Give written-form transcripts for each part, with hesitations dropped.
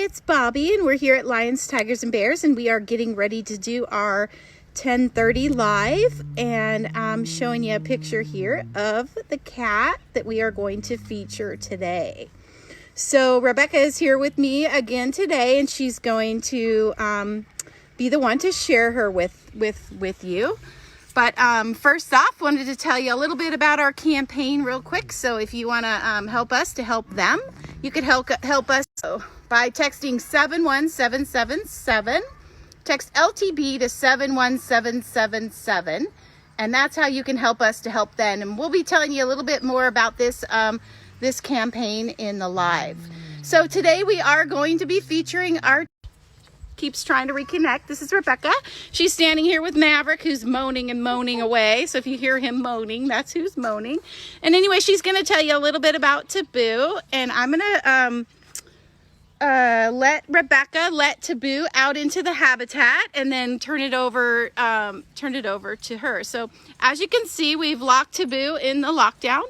it's Bobby, and we're here at Lions, Tigers, and Bears, and we are getting ready to do our 10:30 live, and I'm showing you a picture here of the cat that we are going to feature today. So Rebecca is here with me again today, and she's going to be the one to share her with you. But first off, wanted to tell you a little bit about our campaign real quick. So if you want to help us to help them, you could help us by texting 71777. Text LTB to 71777, and that's how you can help us to help them. And we'll be telling you a little bit more about this this campaign in the live. So today we are going to be featuring our keeps trying to reconnect. This is Rebecca. She's standing here with Maverick, who's moaning and moaning away. So if you hear him moaning, that's who's moaning. And anyway, she's going to tell you a little bit about Tabu, and I'm going to let Rebecca let Tabu out into the habitat and then turn it over to her. So as you can see, we've locked Tabu in the lockdown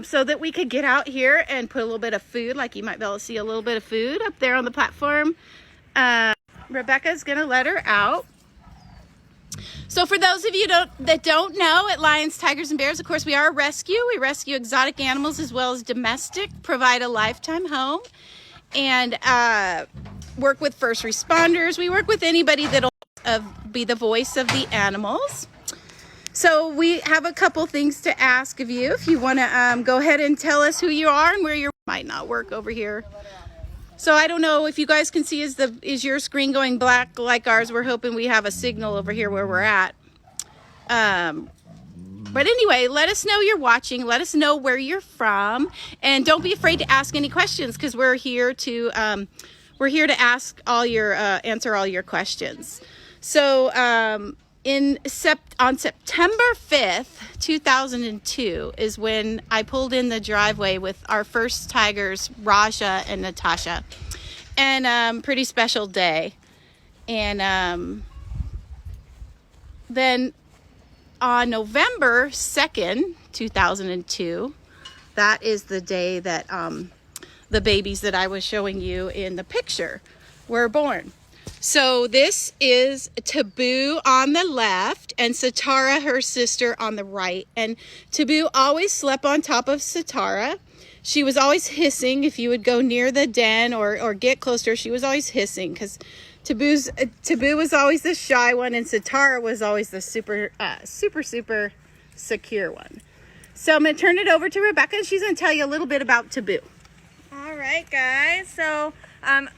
so that we could get out here and put a little bit of food, like you might be able to see a little bit of food up there on the platform. Rebecca's gonna let her out. So for those of you that don't know, at Lions, Tigers, and Bears, of course, we are a rescue. We rescue exotic animals as well as domestic, provide a lifetime home, and work with first responders. We work with anybody that'll be the voice of the animals. So we have a couple things to ask of you. If you want to go ahead and tell us who you are and where you might not work over here. So I don't know if you guys can see, is your screen going black like ours? We're hoping we have a signal over here where we're at. But anyway, let us know you're watching. Let us know where you're from, and don't be afraid to ask any questions, because we're here to ask all your answer all your questions. So on September 5th, 2002 is when I pulled in the driveway with our first tigers, Raja and Natasha, and pretty special day. And then on November 2nd, 2002, that is the day that the babies that I was showing you in the picture were born. So this is Tabu on the left and Satara, her sister, on the right. And Tabu always slept on top of Satara. She was always hissing. If you would go near the den or get close to her, she was always hissing, because Tabu was always the shy one, and Satara was always the super secure one. So I'm going to turn it over to Rebecca, and she's going to tell you a little bit about Tabu. All right, guys. So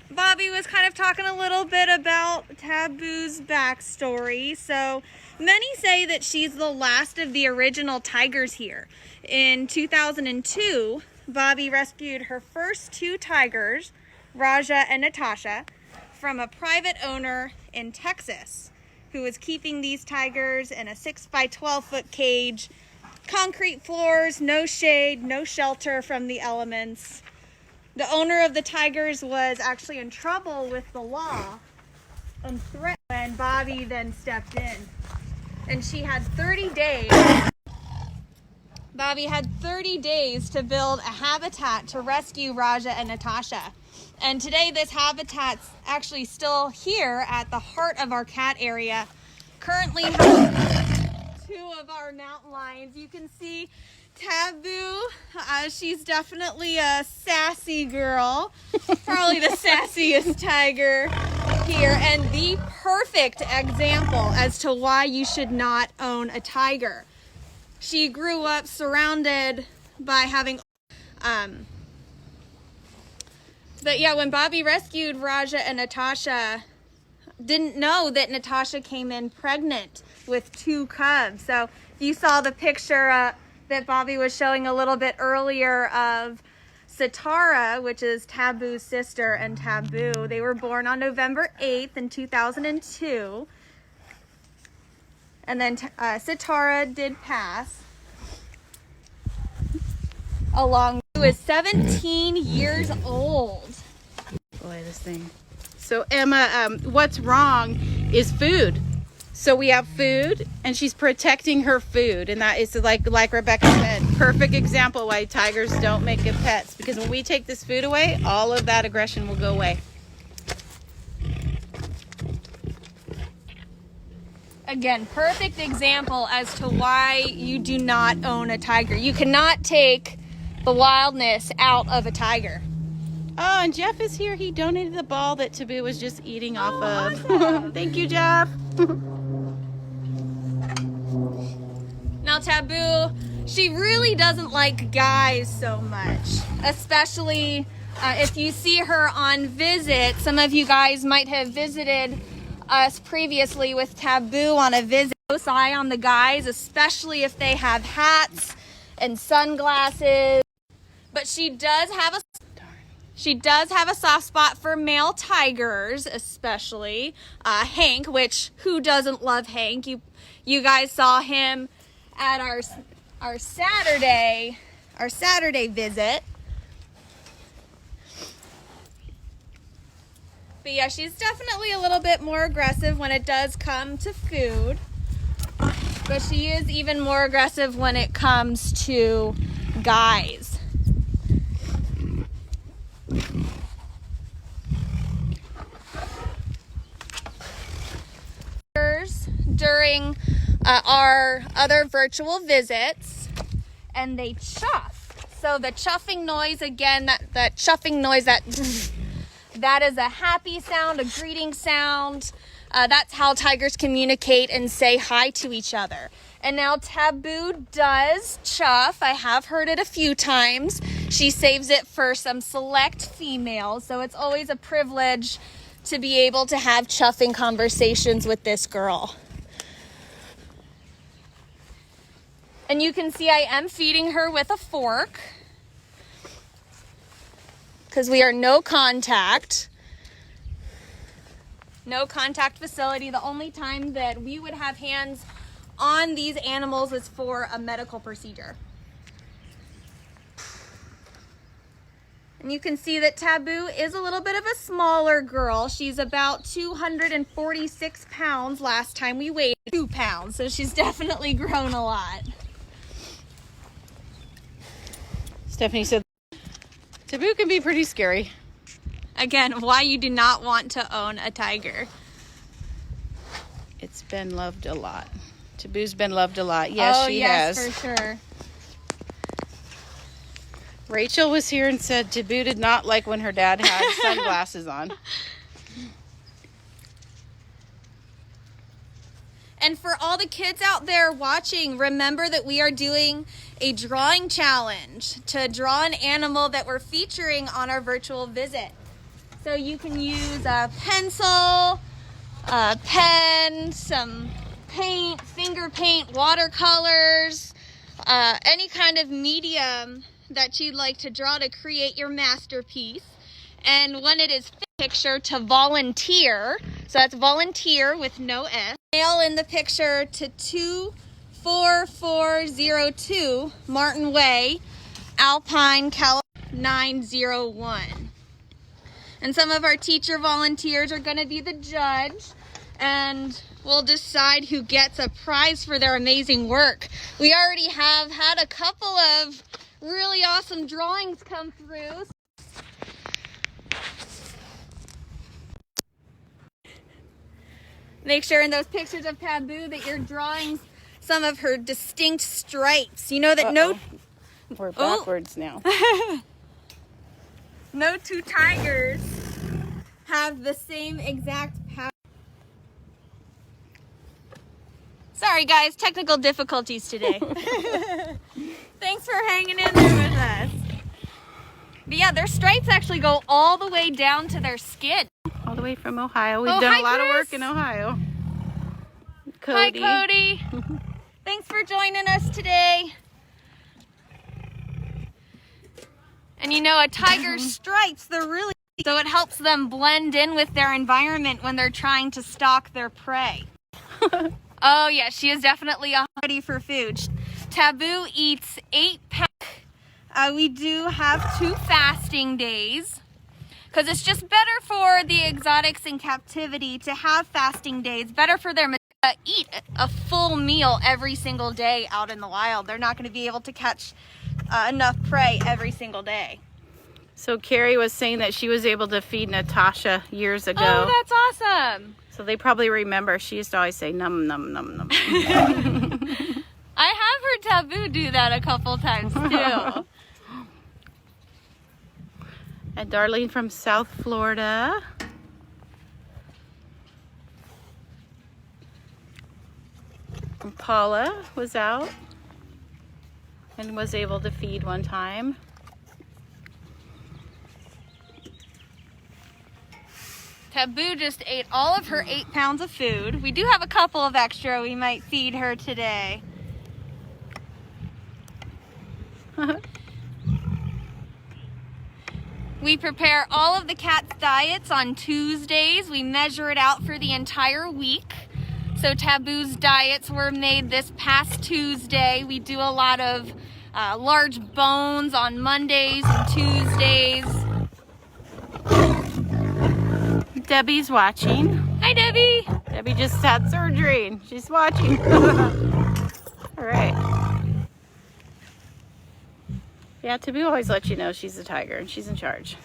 Bobby was kind of talking a little bit about Tabu's backstory. So many say that she's the last of the original tigers here. In 2002, Bobby rescued her first two tigers, Raja and Natasha, from a private owner in Texas who was keeping these tigers in a 6 by 12 foot cage, concrete floors, no shade, no shelter from the elements. The owner of the tigers was actually in trouble with the law and threatened when Bobby then stepped in. And she had 30 days. Bobby had 30 days to build a habitat to rescue Raja and Natasha. And today this habitat's actually still here at the heart of our cat area. Currently have two of our mountain lions. You can see Tabu, she's definitely a sassy girl, probably the sassiest tiger here, and the perfect example as to why you should not own a tiger. She grew up surrounded by having but yeah, when Bobby rescued Raja and Natasha, didn't know that Natasha came in pregnant with two cubs. So you saw the picture that Bobby was showing a little bit earlier of Satara, which is Tabu's sister, and Tabu. They were born on November 8th in 2002. And then Satara did pass. Along with 17 years old. Boy, this thing. So Emma, what's wrong is food. So we have food, and she's protecting her food, and that is like Rebecca said, perfect example why tigers don't make good pets, because when we take this food away, all of that aggression will go away. Again, perfect example as to why you do not own a tiger. You cannot take the wildness out of a tiger. Oh, and Jeff is here. He donated the ball that Tabu was just eating off of. Awesome. Thank you, Jeff. Now, Tabu, she really doesn't like guys so much, especially if you see her on visit. Some of you guys might have visited us previously with Tabu on a visit. Close eye on the guys, especially if they have hats and sunglasses. But she does have a soft spot for male tigers, especially Hank, which who doesn't love Hank? You guys saw him at our Saturday visit. But yeah, she's definitely a little bit more aggressive when it does come to food. But she is even more aggressive when it comes to guys. During our other virtual visits, and they chuff. So the chuffing noise, again, that chuffing noise, that is a happy sound, a greeting sound. That's how tigers communicate and say hi to each other. And now Tabu does chuff. I have heard it a few times. She saves it for some select females, so it's always a privilege to be able to have chuffing conversations with this girl. And you can see I am feeding her with a fork because we are no contact facility. The only time that we would have hands on these animals is for a medical procedure. And you can see that Tabu is a little bit of a smaller girl. She's about 246 pounds last time we weighed 2 pounds. So she's definitely grown a lot. Stephanie said Tabu can be pretty scary. Again, why you do not want to own a tiger. It's been loved a lot. Tabu's been loved a lot. Yes, she has. Yes, for sure. Rachel was here and said Tabu did not like when her dad had sunglasses on. And for all the kids out there watching, remember that we are doing a drawing challenge to draw an animal that we're featuring on our virtual visit. So you can use a pencil, a pen, some paint, finger paint, watercolors, any kind of medium that you'd like to draw to create your masterpiece. And when it is picture to volunteer, so that's volunteer with no S. Mail in the picture to 24402 Martin Way, Alpine, California 901. And some of our teacher volunteers are going to be the judge, and we'll decide who gets a prize for their amazing work. We already have had a couple of really awesome drawings come through. Make sure in those pictures of Tabu that you're drawing some of her distinct stripes. You know that We're backwards now. No two tigers have the same exact pattern. Sorry guys, technical difficulties today. Thanks for hanging in there with us. But yeah, their stripes actually go all the way down to their skin. All the way from Ohio. We've done a lot of work in Ohio. Cody. Hi, Cody. Thanks for joining us today. And you know, a tiger's stripes, they're really, so it helps them blend in with their environment when they're trying to stalk their prey. Oh yeah, she is definitely ready for food. Tabu eats 8 pounds. We do have 2 fasting days, because it's just better for the exotics in captivity to have fasting days, better for their eat a full meal every single day out in the wild. They're not going to be able to catch enough prey every single day. So Carrie was saying that she was able to feed Natasha years ago. Oh, that's awesome. So they probably remember. She used to always say, num, num, num, num. I have heard Tabu do that a couple times too. And Darlene from South Florida. And Paula was out and was able to feed one time. Tabu just ate all of her 8 pounds of food. We do have a couple of extra we might feed her today. We prepare all of the cat's diets on Tuesdays. We measure it out for the entire week. So Tabu's diets were made this past Tuesday. We do a lot of large bones on Mondays and Tuesdays. Debbie's watching. Hi, Debbie. Debbie just had surgery and she's watching. All right. Yeah, Tabu always lets you know she's a tiger and she's in charge.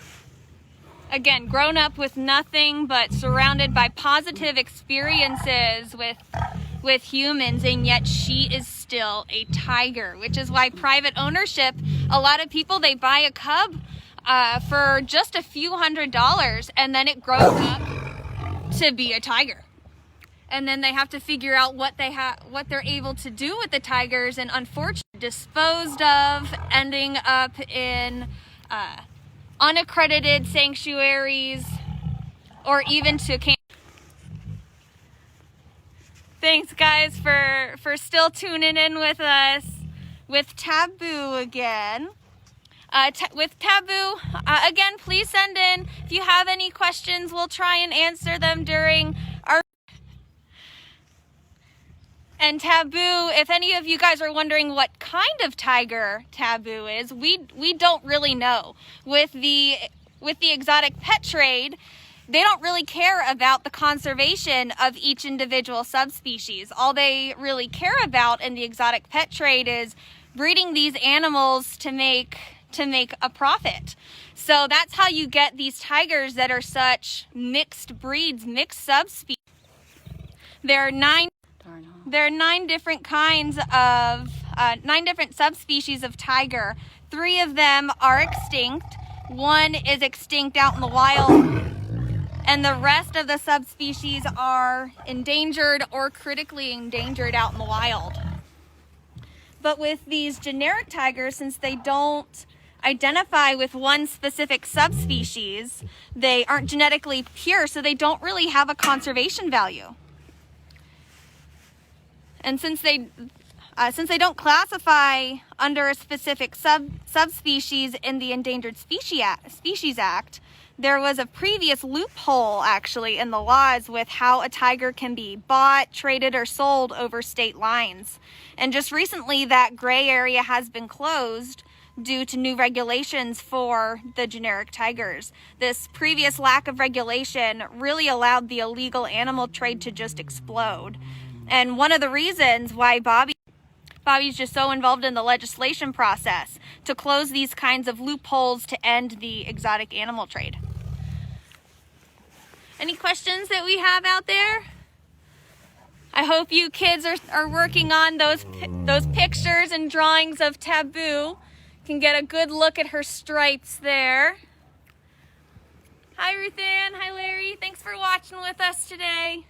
Again, grown up with nothing but surrounded by positive experiences with humans, and yet she is still a tiger, which is why private ownership, a lot of people, they buy a cub for just a few $100s, and then it grows up to be a tiger. And then they have to figure out what they're able to do with the tigers, and unfortunately disposed of, ending up in unaccredited sanctuaries, or even to camp. Thanks guys for still tuning in with us with Tabu again. With Tabu, again, please send in if you have any questions. We'll try and answer them during our. And Tabu, if any of you guys are wondering what kind of tiger Tabu is, we don't really know. With the exotic pet trade, they don't really care about the conservation of each individual subspecies. All they really care about in the exotic pet trade is breeding these animals to make a profit. So that's how you get these tigers that are such mixed breeds, mixed subspecies. There are 9 different kinds of 9 different subspecies of tiger. 3 of them are extinct. 1 is extinct out in the wild, and the rest of the subspecies are endangered or critically endangered out in the wild. But with these generic tigers, since they don't identify with one specific subspecies, they aren't genetically pure, so they don't really have a conservation value. And since they don't classify under a specific subspecies in the Endangered Species Act, there was a previous loophole actually in the laws with how a tiger can be bought, traded, or sold over state lines. And just recently that gray area has been closed due to new regulations for the generic tigers. This previous lack of regulation really allowed the illegal animal trade to just explode. And one of the reasons why Bobby's just so involved in the legislation process to close these kinds of loopholes to end the exotic animal trade. Any questions that we have out there? I hope you kids are working on those pictures and drawings of Tabu. Can get a good look at her stripes there. Hi Ruth Ann, hi Larry, thanks for watching with us today.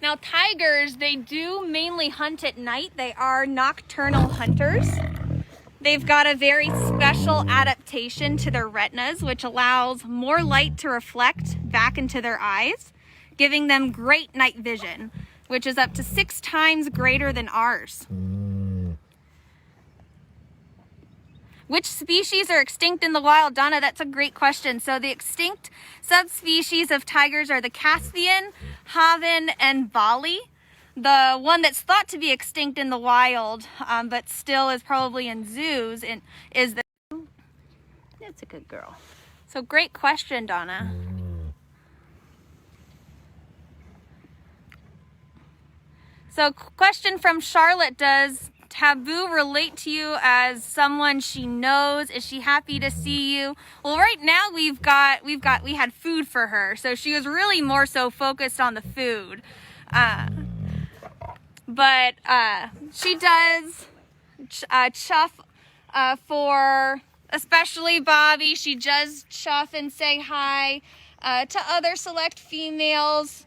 Now tigers, they do mainly hunt at night. They are nocturnal hunters. They've got a very special adaptation to their retinas, which allows more light to reflect back into their eyes, giving them great night vision, which is up to 6 times greater than ours. Which species are extinct in the wild? Donna, that's a great question. So the extinct subspecies of tigers are the Caspian, Javan, and Bali. The one that's thought to be extinct in the wild, but still is probably in zoos, is the... It's a good girl. So great question, Donna. So question from Charlotte, does Tabu relate to you as someone she knows? Is she happy to see you? Well, right now we had food for her, so she was really more so focused on the food. But she does chuff for especially Bobby. She does chuff and say hi to other select females.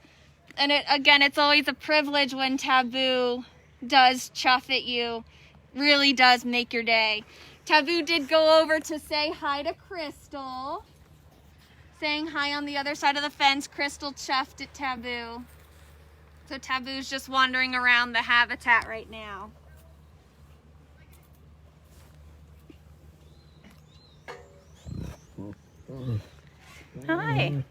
And it's always a privilege when Tabu does chuff at you. Really does make your day. Tabu did go over to say hi to Crystal. Saying hi on the other side of the fence. Crystal chuffed at Tabu. So Tabu's just wandering around the habitat right now. Hi.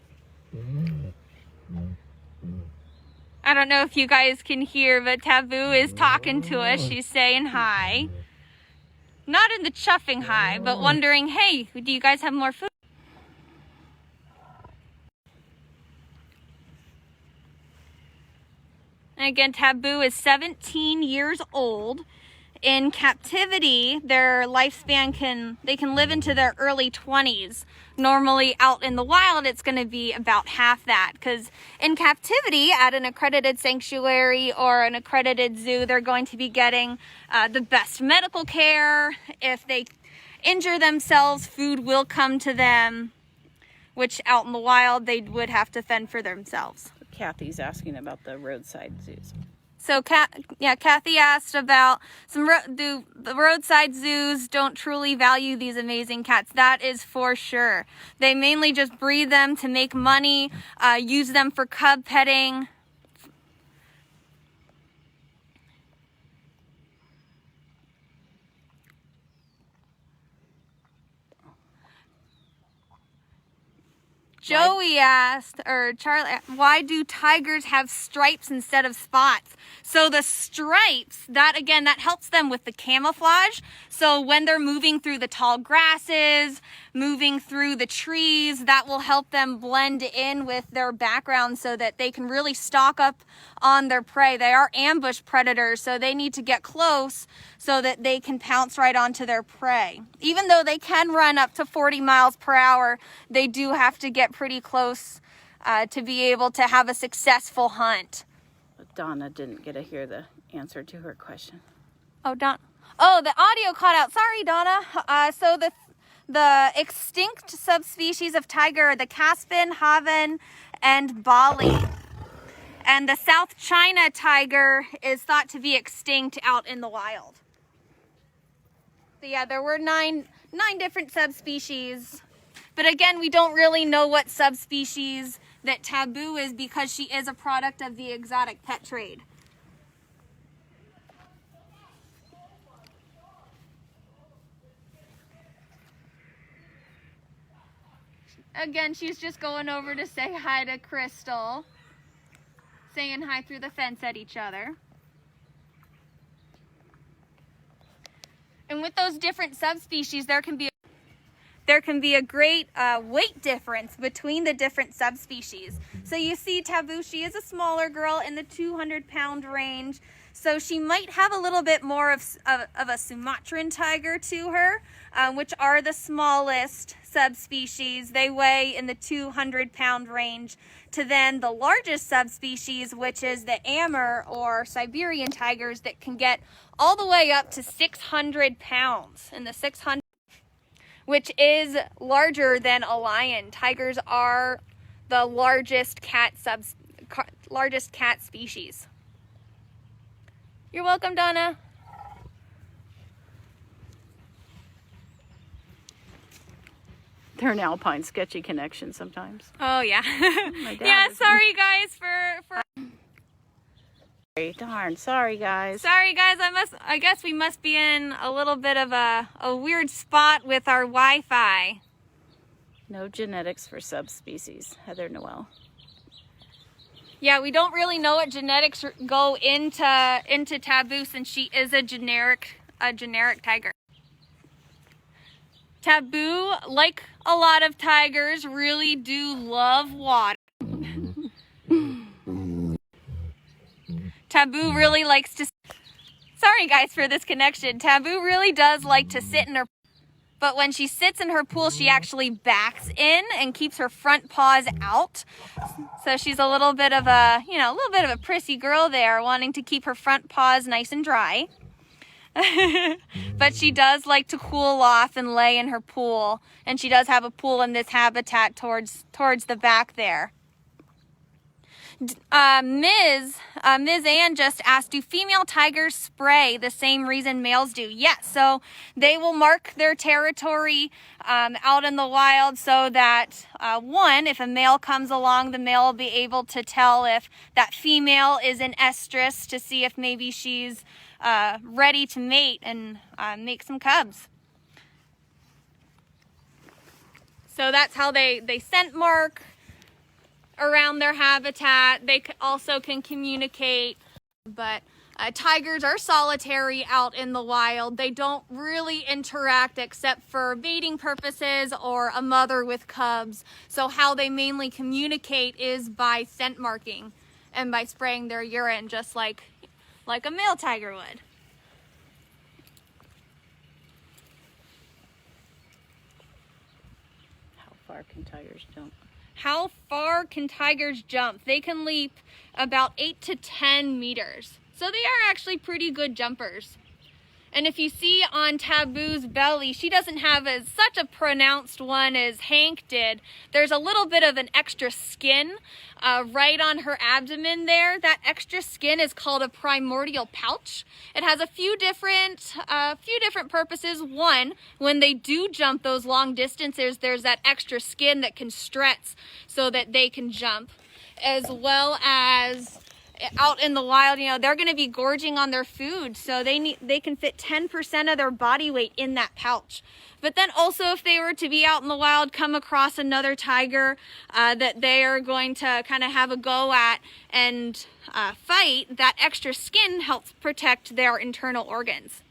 I don't know if you guys can hear, but Tabu is talking to us. She's saying hi. Not in the chuffing hi, but wondering, hey, do you guys have more food? And again, Tabu is 17 years old. In captivity, their lifespan they can live into their early 20s. Normally out in the wild, it's going to be about half that, because in captivity at an accredited sanctuary or an accredited zoo, they're going to be getting the best medical care. If they injure themselves, food will come to them, which out in the wild, they would have to fend for themselves. Kathy's asking about the roadside zoos. So, Kathy asked about the roadside zoos don't truly value these amazing cats. That is for sure. They mainly just breed them to make money, use them for cub petting. Joey asked, or Charlie, why do tigers have stripes instead of spots? So the stripes, that helps them with the camouflage. So when they're moving through the tall grasses, moving through the trees, that will help them blend in with their background so that they can really stalk up on their prey. They are ambush predators, so they need to get close so that they can pounce right onto their prey. Even though they can run up to 40 miles per hour, they do have to get pretty close to be able to have a successful hunt. Donna didn't get to hear the answer to her question. Oh, the audio caught out. Sorry, Donna. So the extinct subspecies of tiger are the Caspian, Havan, and Bali. And the South China tiger is thought to be extinct out in the wild. So yeah, there were nine different subspecies. But again, we don't really know what subspecies that Tabu is because she is a product of the exotic pet trade. Again, she's just going over to say hi to Crystal. Saying hi through the fence at each other. And with those different subspecies, there can be a great weight difference between the different subspecies. So you see Tabu, she is a smaller girl in the 200-pound range. So she might have a little bit more of a Sumatran tiger to her, which are the smallest subspecies. They weigh in the 200-pound range to then the largest subspecies, which is the Amur or Siberian tigers that can get all the way up to 600 pounds in the 600, which is larger than a lion. Tigers are the largest cat species. You're welcome, Donna. They're an alpine sketchy connection sometimes. Oh yeah. Yeah, sorry guys for Darn, sorry guys. Sorry guys, I guess we must be in a little bit of a weird spot with our Wi-Fi. No genetics for subspecies, Heather Noel. Yeah, we don't really know what genetics go into Tabu since she is a generic tiger. Tabu, like a lot of tigers, really do love water. Tabu really likes to... Sorry guys for this connection. Tabu really does like to sit in her... But when she sits in her pool, she actually backs in and keeps her front paws out. So she's a little bit of a, you know, a little bit of a prissy girl there, wanting to keep her front paws nice and dry. But she does like to cool off and lay in her pool. And she does have a pool in this habitat towards the back there. Ms. Ann just asked, do female tigers spray the same reason males do? Yes, so they will mark their territory out in the wild so that, one, if a male comes along, the male will be able to tell if that female is in estrus to see if maybe she's ready to mate and make some cubs. So that's how they scent mark around their habitat. They also can communicate, but tigers are solitary out in the wild. They don't really interact except for mating purposes or a mother with cubs. So how they mainly communicate is by scent marking and by spraying their urine, just like a male tiger would. How far can tigers jump? How far can tigers jump? They can leap about 8 to 10 meters. So they are actually pretty good jumpers. And if you see on Tabu's belly, she doesn't have such a pronounced one as Hank did. There's a little bit of an extra skin right on her abdomen there. That extra skin is called a primordial pouch. It has a few different purposes. One, when they do jump those long distances, there's that extra skin that can stretch so that they can jump, as well as out in the wild, you know, they're going to be gorging on their food, so they can fit 10% of their body weight in that pouch. But then also, if they were to be out in the wild, come across another tiger that they are going to kind of have a go at and fight, that extra skin helps protect their internal organs.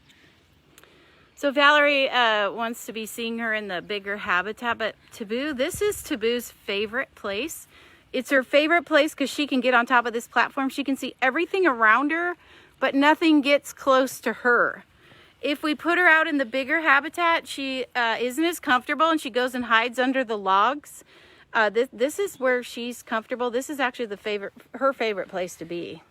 So Valerie wants to be seeing her in the bigger habitat, but Tabu, this is Tabu's favorite place. It's her favorite place because she can get on top of this platform. She can see everything around her, but nothing gets close to her. If we put her out in the bigger habitat, she isn't as comfortable, and she goes and hides under the logs. This is where she's comfortable. This is actually her favorite place to be.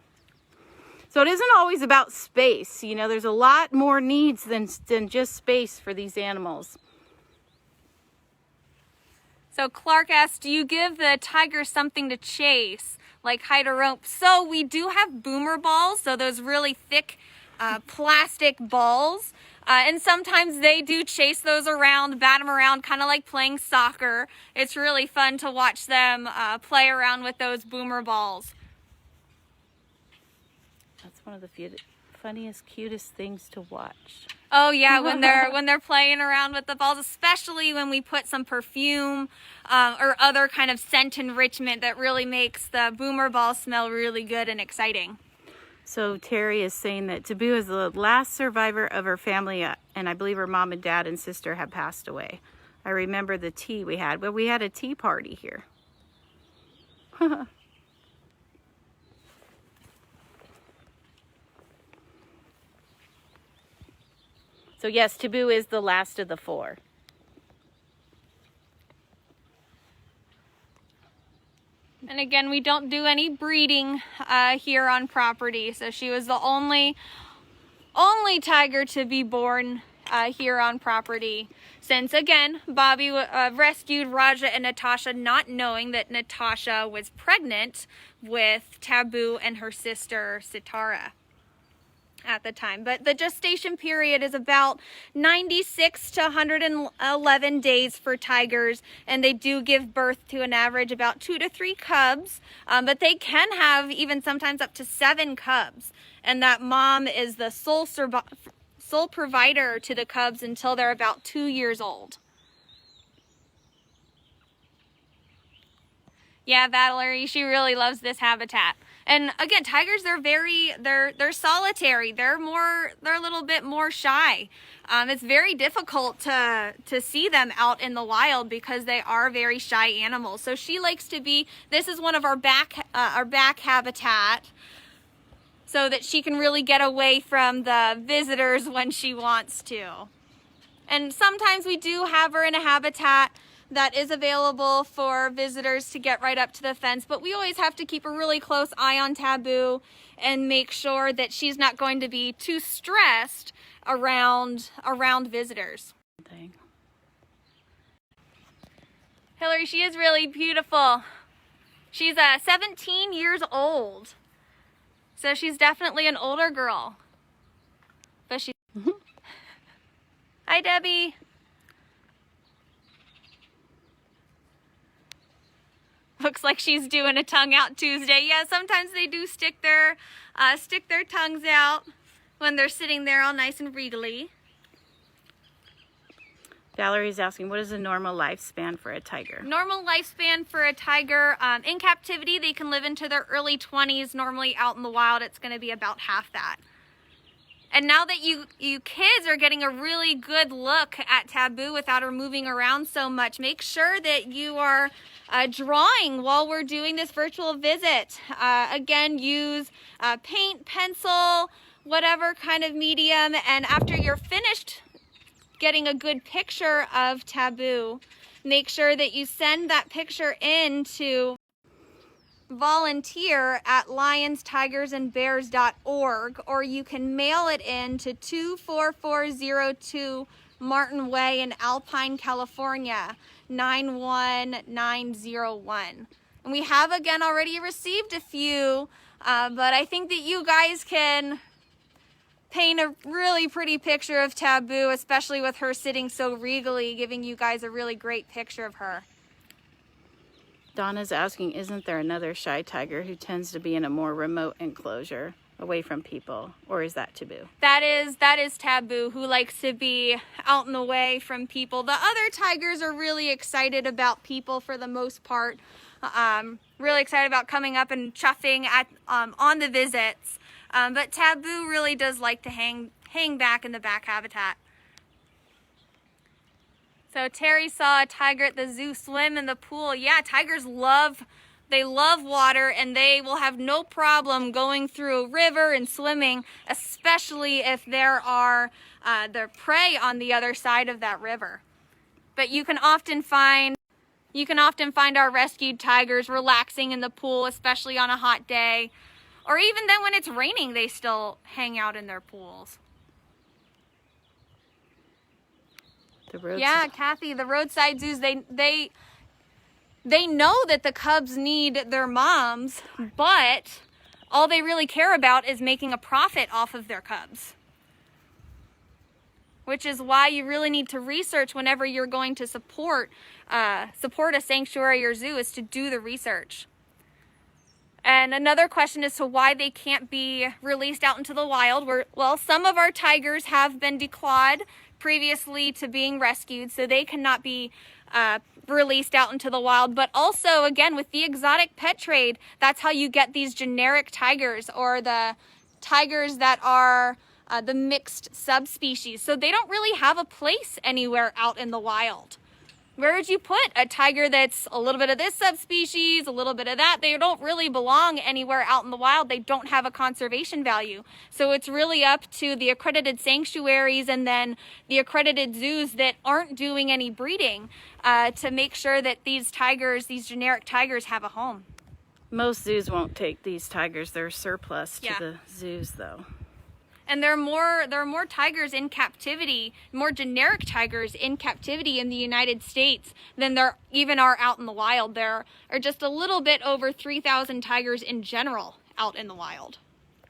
So it isn't always about space. You know, there's a lot more needs than just space for these animals. So Clark asked, do you give the tiger something to chase, like hide a rope? So we do have boomer balls, so those really thick plastic balls. And sometimes they do chase those around, bat them around, kind of like playing soccer. It's really fun to watch them play around with those boomer balls. That's one of the funniest, cutest things to watch. Oh yeah, when they're playing around with the balls, especially when we put some perfume or other kind of scent enrichment that really makes the boomer ball smell really good and exciting. So Terry is saying that Tabu is the last survivor of her family, and I believe her mom and dad and sister have passed away. I remember the tea we had, but we had a tea party here. So yes, Tabu is the last of the 4. And again, we don't do any breeding here on property. So she was the only tiger to be born here on property. Since again, Bobby rescued Raja and Natasha, not knowing that Natasha was pregnant with Tabu and her sister Sitara at the time. But the gestation period is about 96 to 111 days for tigers, and they do give birth to an average about 2 to 3 cubs, but they can have even sometimes up to 7 cubs, and that mom is the sole provider to the cubs until they're about 2 years old. Yeah, Valerie, she really loves this habitat. And again, tigers, they're solitary. They're a little bit more shy. It's very difficult to see them out in the wild because they are very shy animals. So she likes to be, this is one of our back habitat, so that she can really get away from the visitors when she wants to. And sometimes we do have her in a habitat that is available for visitors to get right up to the fence, but we always have to keep a really close eye on Tabu and make sure that she's not going to be too stressed around visitors. Hillary, she is really beautiful. She's 17 years old, so she's definitely an older girl. But she. Hi, Debbie. Looks like she's doing a tongue out Tuesday. Yeah, sometimes they do stick their tongues out when they're sitting there all nice and regally. Valerie's asking, what is the normal lifespan for a tiger? Normal lifespan for a tiger, in captivity, they can live into their early 20s. Normally out in the wild, it's going to be about half that. And now that you kids are getting a really good look at Tabu without her moving around so much, make sure that you are drawing while we're doing this virtual visit. Again, use paint, pencil, whatever kind of medium, and after you're finished getting a good picture of Tabu, make sure that you send that picture in to volunteer at lionstigersandbears.org, or you can mail it in to 24402 Martin Way in Alpine, California, 91901. And we have again already received a few, but I think that you guys can paint a really pretty picture of Tabu, especially with her sitting so regally, giving you guys a really great picture of her. Donna's asking, isn't there another shy tiger who tends to be in a more remote enclosure away from people, or is that Tabu? That is Tabu, who likes to be out and away from people. The other tigers are really excited about people for the most part. Really excited about coming up and chuffing at on the visits. But Tabu really does like to hang back in the back habitat. So Terry saw a tiger at the zoo swim in the pool. Yeah, tigers love water, and they will have no problem going through a river and swimming, especially if there are their prey on the other side of that river. But you can often find our rescued tigers relaxing in the pool, especially on a hot day, or even then when it's raining, they still hang out in their pools. Yeah, Kathy, the roadside zoos, they know that the cubs need their moms, but all they really care about is making a profit off of their cubs. Which is why you really need to research whenever you're going to support a sanctuary or zoo, is to do the research. And another question as to why they can't be released out into the wild. Well, some of our tigers have been declawed previously to being rescued, so they cannot be released out into the wild. But also, again, with the exotic pet trade, that's how you get these generic tigers, or the tigers that are the mixed subspecies. So they don't really have a place anywhere out in the wild. Where would you put a tiger that's a little bit of this subspecies, a little bit of that? They don't really belong anywhere out in the wild. They don't have a conservation value. So it's really up to the accredited sanctuaries and then the accredited zoos that aren't doing any breeding to make sure that these tigers, these generic tigers, have a home. Most zoos won't take these tigers. They're surplus to the zoos, though. And there are more tigers in captivity, more generic tigers in captivity in the United States than there even are out in the wild. There are just a little bit over 3,000 tigers in general out in the wild.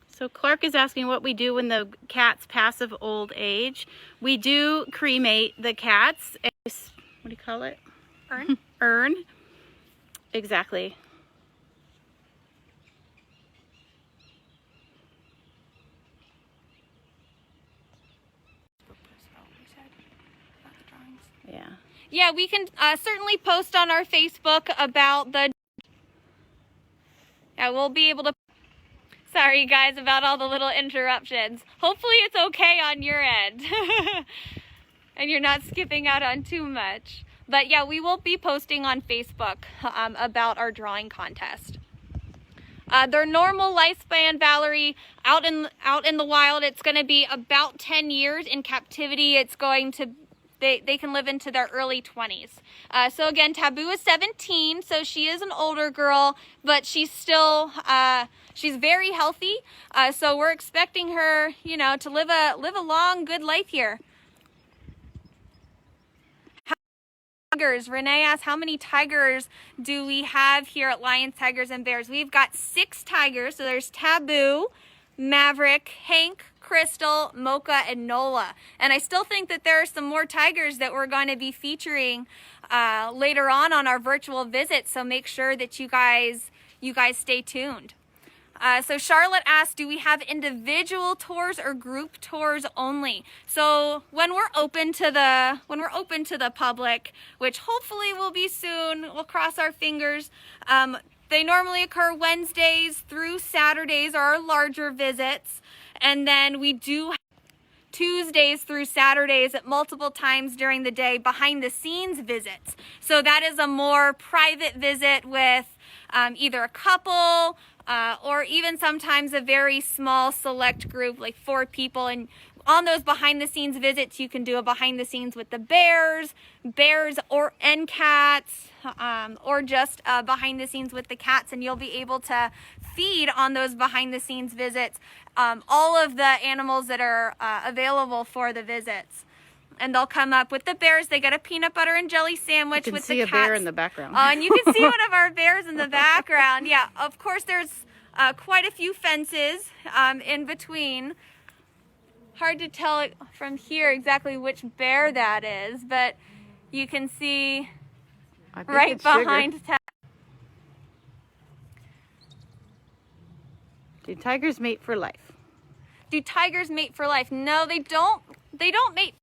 So Clark is asking what we do when the cats pass of old age. We do cremate the cats. What do you call it? Urn. Urn. Exactly. Yeah, we can certainly post on our Facebook about Yeah, we'll be able to... Sorry guys about all the little interruptions. Hopefully it's okay on your end. And you're not skipping out on too much. But yeah, we will be posting on Facebook about our drawing contest. Their normal lifespan, Valerie, out in the wild, it's going to be about 10 years. In captivity, it's going to... They can live into their early 20s. So again, Tabu is 17, so she is an older girl, but she's still, she's very healthy. So we're expecting her, you know, to live a long, good life here. Tigers. Renee asked, how many tigers do we have here at Lions, Tigers, and Bears? We've got 6 tigers. So there's Tabu, Maverick, Hank, Crystal, Mocha, and Nola. And I still think that there are some more tigers that we're going to be featuring later on our virtual visit. So make sure that you guys stay tuned. So Charlotte asked, do we have individual tours or group tours only? So when we're open to the public, which hopefully will be soon, we'll cross our fingers. They normally occur Wednesdays through Saturdays are our larger visits. And then we do have Tuesdays through Saturdays at multiple times during the day behind the scenes visits. So that is a more private visit with either a couple or even sometimes a very small select group, like 4 people. And on those behind the scenes visits, you can do a behind the scenes with the bears and cats, or just behind the scenes with the cats, and you'll be able to feed on those behind the scenes visits all of the animals that are available for the visits. And they'll come up with the bears. They get a peanut butter and jelly sandwich with the cats. You can see a bear in the background. And you can see one of our bears in the background. Yeah, of course there's quite a few fences in between. Hard to tell from here exactly which bear that is, but you can see right behind. Do tigers mate for life? Do tigers mate for life? No, they don't. They don't mate.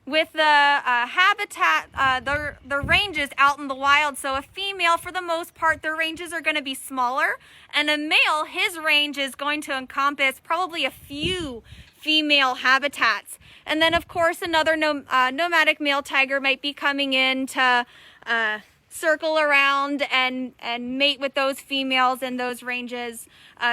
With the habitat, their ranges out in the wild, so a female, for the most part, their ranges are going to be smaller, and a male, his range is going to encompass probably a few female habitats. And then, of course, another nomadic male tiger might be coming in to circle around and mate with those females in those ranges.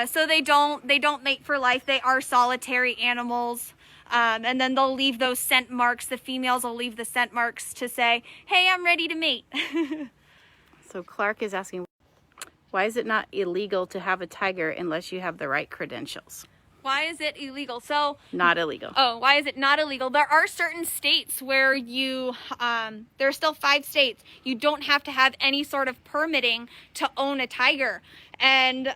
So they don't mate for life. They are solitary animals. And then they'll leave those scent marks. The females will leave the scent marks to say, hey, I'm ready to mate. So Clark is asking, why is it not illegal to have a tiger unless you have the right credentials? Why is it illegal? So not illegal. Oh, why is it not illegal? There are certain states where you, there are still 5 states. You don't have to have any sort of permitting to own a tiger. And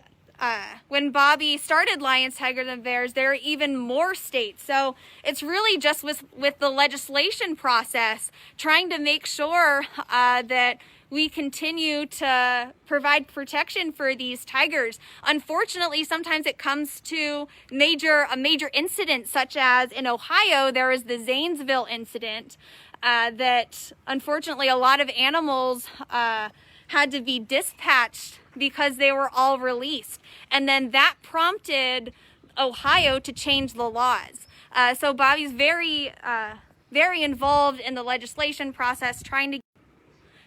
when Bobby started Lions, Tigers, and Bears, there are even more states. So it's really just with the legislation process, trying to make sure that we continue to provide protection for these tigers. Unfortunately, sometimes it comes to a major incident, such as in Ohio, there was the Zanesville incident that unfortunately a lot of animals had to be dispatched because they were all released. And then that prompted Ohio to change the laws. So Bobby's very involved in the legislation process, trying to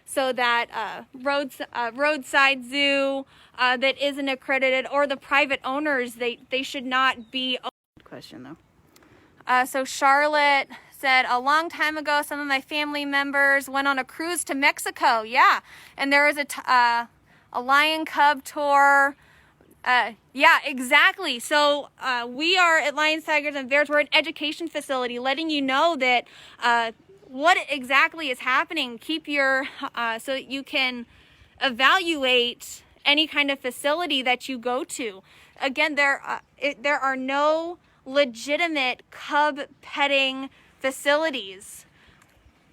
so that roadside zoo that isn't accredited, or the private owners, they should not be. Good question though. So Charlotte said, a long time ago, some of my family members went on a cruise to Mexico. Yeah, and there was a lion cub tour. Yeah, exactly. So we are at Lions, Tigers, and Bears. We're an education facility, letting you know that what exactly is happening. Keep your so that you can evaluate any kind of facility that you go to. Again, there are no legitimate cub petting facilities.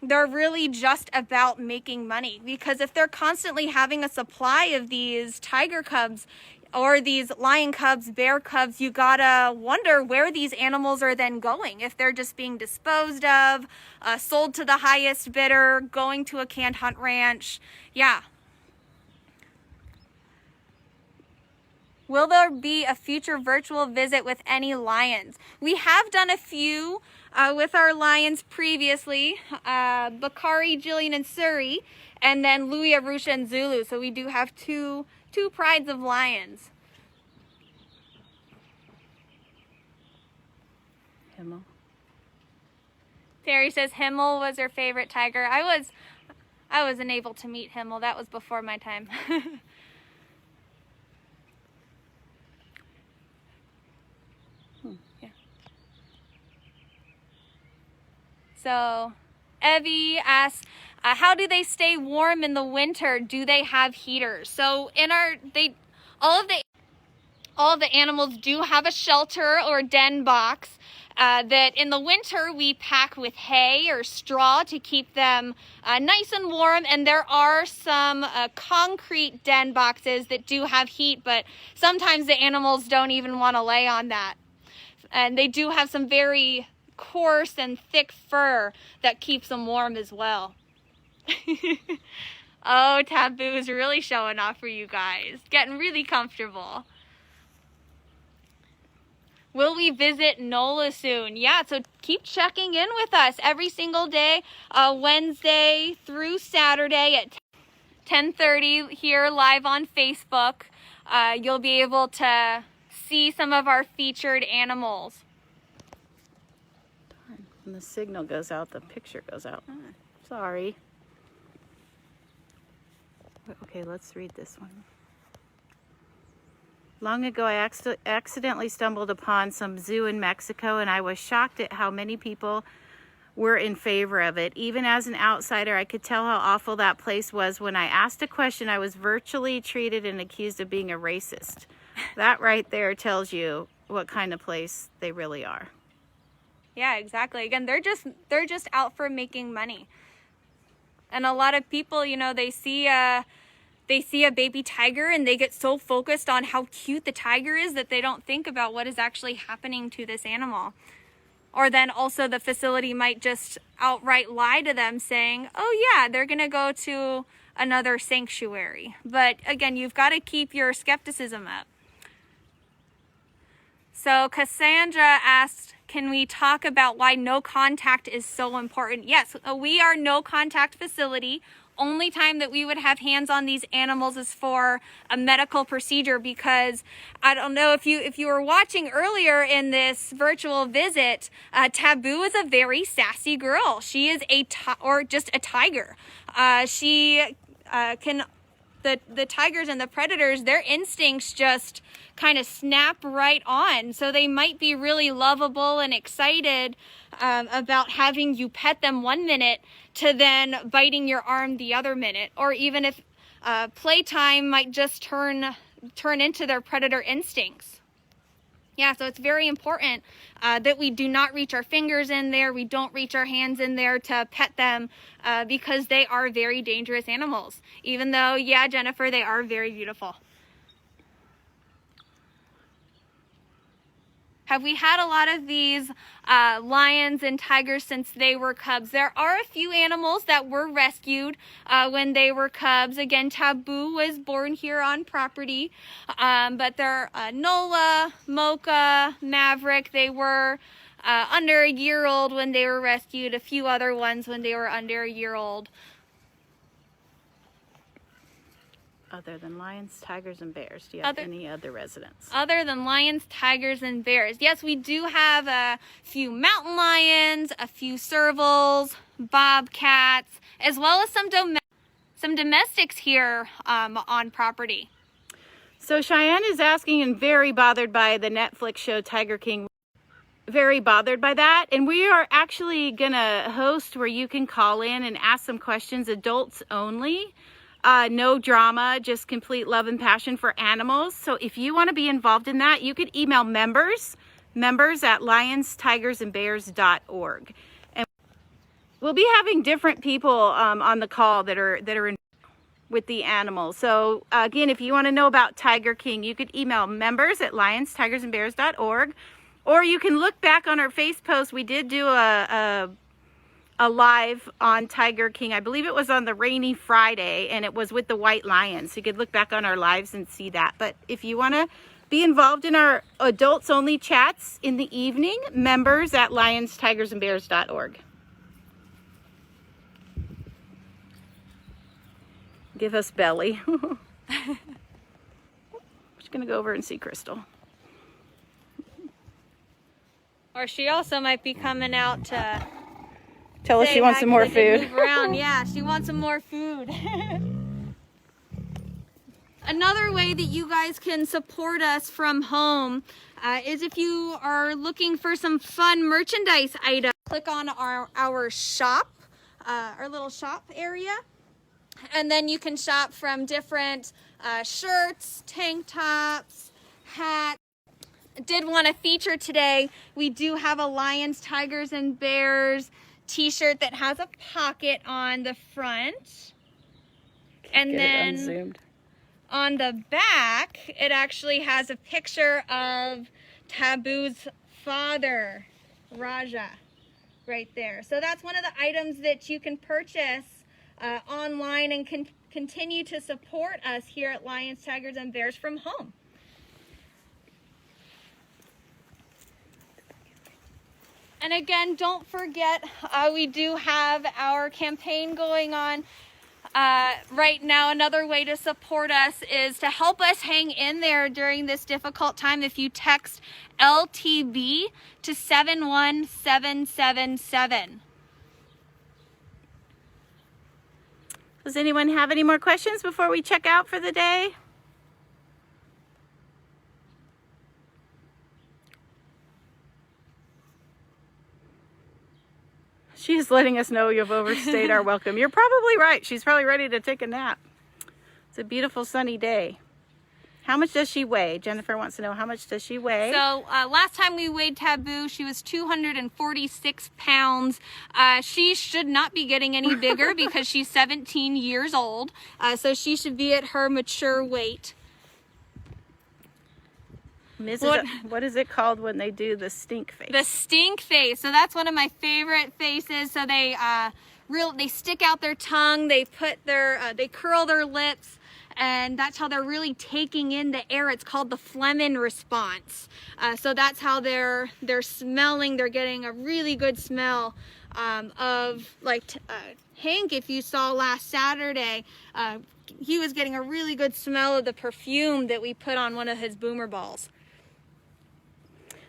They're really just about making money, because if they're constantly having a supply of these tiger cubs or these lion cubs, bear cubs, you gotta wonder where these animals are then going. If they're just being disposed of, sold to the highest bidder, going to a canned hunt ranch. Yeah. Will there be a future virtual visit with any lions? We have done a few with our lions previously, Bakari, Jillian, and Surrey, and then Louis, Arusha, and Zulu. So we do have two prides of lions. Himmel. Terry says Himmel was her favorite tiger. I wasn't able to meet Himmel. That was before my time. Yeah. So, Evie asks, how do they stay warm in the winter? Do they have heaters? So all of the animals do have a shelter or den box that in the winter we pack with hay or straw to keep them nice and warm. And there are some concrete den boxes that do have heat, but sometimes the animals don't even want to lay on that. And they do have some very coarse and thick fur that keeps them warm as well. Oh, Tabu is really showing off for you guys. Getting really comfortable. Will we visit NOLA soon? Yeah, so keep checking in with us every single day, Wednesday through Saturday at 10:30 here live on Facebook. You'll be able to see some of our featured animals. When the signal goes out, the picture goes out. Sorry. Okay, let's read this one. Long ago, I accidentally stumbled upon some zoo in Mexico, and I was shocked at how many people were in favor of it. Even as an outsider, I could tell how awful that place was. When I asked a question, I was virtually treated and accused of being a racist. That right there tells you what kind of place they really are. Yeah, exactly. Again, they're just out for making money. And a lot of people, you know, they see a baby tiger and they get so focused on how cute the tiger is that they don't think about what is actually happening to this animal. Or then also the facility might just outright lie to them saying, oh yeah, they're going to go to another sanctuary. But again, you've got to keep your skepticism up. So Cassandra asked, can we talk about why no contact is so important? Yes, we are no contact facility. Only time that we would have hands on these animals is for a medical procedure, because I don't know if you were watching earlier in this virtual visit, Tabu is a very sassy girl. She is just a tiger. The tigers and the predators, their instincts just kind of snap right on. So they might be really lovable and excited about having you pet them one minute to then biting your arm the other minute. Or even if playtime might just turn into their predator instincts. Yeah, so it's very important that we do not reach our fingers in there. We don't reach our hands in there to pet them because they are very dangerous animals. Even though, yeah, Jennifer, they are very beautiful. Have we had a lot of these lions and tigers since they were cubs? There are a few animals that were rescued when they were cubs. Again, Tabu was born here on property, but there are Nola, Mocha, Maverick. They were under a year old when they were rescued. A few other ones when they were under a year old. Other than lions, tigers, and bears, do you have any other residents? Other than lions, tigers, and bears. Yes, we do have a few mountain lions, a few servals, bobcats, as well as some domestics here on property. So Cheyenne is asking and very bothered by the Netflix show Tiger King. Very bothered by that. And we are actually going to host where you can call in and ask some questions, adults only. No drama, just complete love and passion for animals. So if you want to be involved in that, you could email members at lionstigersandbears.org. And we'll be having different people on the call that are in with the animals. So again, if you want to know about Tiger King, you could email members at lionstigersandbears.org, or you can look back on our face post. We did do a a live on Tiger King. I believe it was on the rainy Friday, and it was with the white lions. So you could look back on our lives and see that. But if you want to be involved in our adults only chats in the evening, members at lionstigersandbears.org. Give us belly. I'm just gonna go over and see Crystal. Or she also might be coming out to tell us she wants some more food. Move around. Yeah, she wants some more food. Another way that you guys can support us from home is if you are looking for some fun merchandise items. Click on our shop, our little shop area, and then you can shop from different shirts, tank tops, hats. Did want to feature today, we do have a Lions, Tigers, and Bears t-shirt that has a pocket on the front. And then unzoomed. On the back, it actually has a picture of Tabu's father, Raja, right there. So that's one of the items that you can purchase online and can continue to support us here at Lions, Tigers, and Bears from home. And again, don't forget, we do have our campaign going on right now. Another way to support us is to help us hang in there during this difficult time. If you text LTB to 71777. Does anyone have any more questions before we check out for the day? She's letting us know you've overstayed our welcome. You're probably right. She's probably ready to take a nap. It's a beautiful sunny day. How much does she weigh? Jennifer wants to know, how much does she weigh? So last time we weighed Tabu, she was 246 pounds. She should not be getting any bigger because she's 17 years old. So she should be at her mature weight. What is it called when they do the stink face? The stink face. So that's one of my favorite faces. So they stick out their tongue, they curl their lips, and that's how they're really taking in the air. It's called the phlegm response. So that's how they're smelling. They're getting a really good smell of, like Hank, if you saw last Saturday, he was getting a really good smell of the perfume that we put on one of his boomer balls.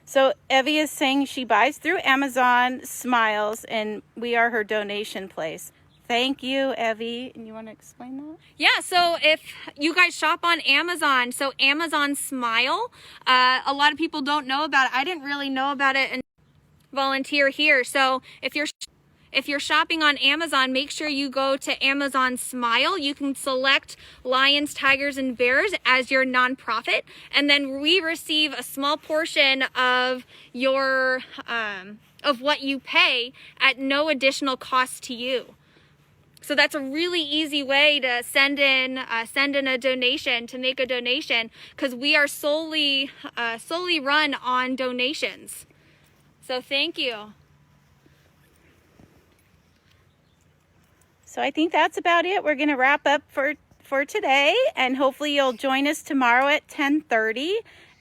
So Evie is saying she buys through Amazon, smiles, and we are her donation place. Thank you, Evie. And you want to explain that? Yeah, so if you guys shop on Amazon, so Amazon Smile, a lot of people don't know about it. I didn't really know about it and volunteer here. So if you're shopping on Amazon, make sure you go to Amazon Smile. You can select Lions, Tigers, and Bears as your nonprofit, and then we receive a small portion of your of what you pay at no additional cost to you. So that's a really easy way to send in a donation, to make a donation, because we are solely run on donations. So thank you. So I think that's about it. We're going to wrap up for today, and hopefully you'll join us tomorrow at 10:30,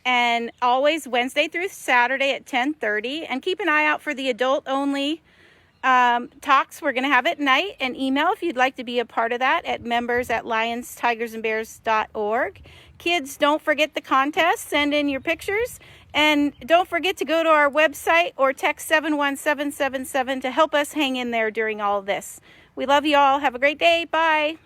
and always Wednesday through Saturday at 10:30. And keep an eye out for the adult-only talks we're going to have at night, and email if you'd like to be a part of that at members@lionstigersandbears.org. Kids, don't forget the contest. Send in your pictures, and don't forget to go to our website or text 71777 to help us hang in there during all of this. We love you all. Have a great day. Bye.